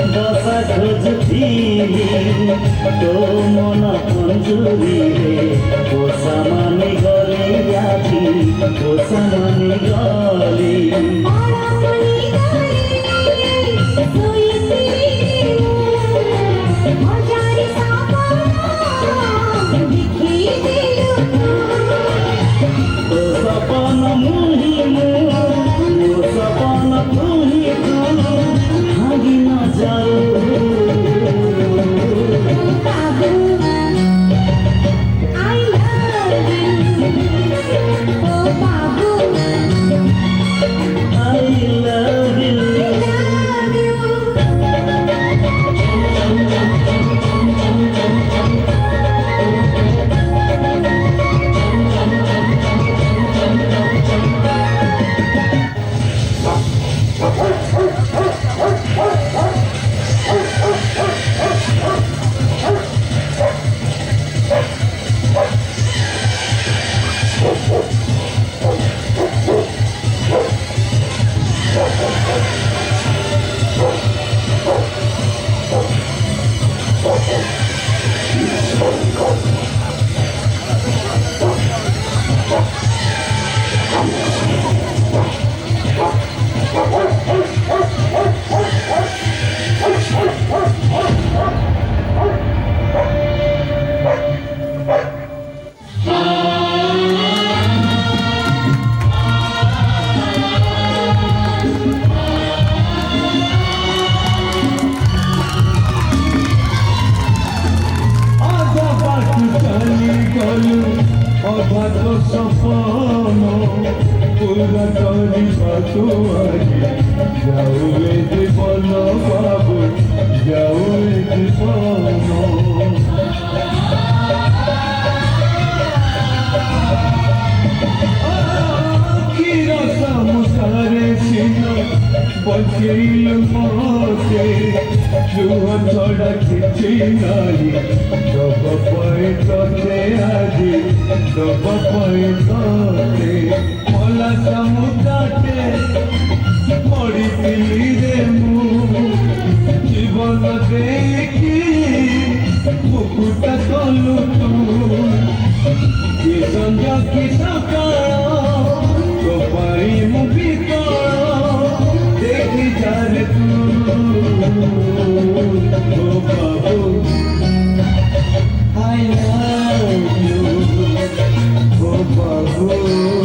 बसा खोजती तो मन मंजूरी पोसा माने गली आती पोसा माने गली सपन मुही मो सपन तुही भागी न जाऊ অবাধ সপন পুরা করিবা তোমাকে যাও এ জীবন বাবু যাও এ জীবন কি রসম সারে ছিল বচিল মতে লুহ ছড়া কিছু নাই সব পায়ে তোতে আজি সব পায়ে তোতে মলা সমুদ্রে পড়িছিলি রে মু জীবন দেখি বুকুটা তলু তু কি সন্ধ্যা কি সকাଳ তো পাই মু ভিতর দেখি যারে তু ও বাবু I love you, oh babu.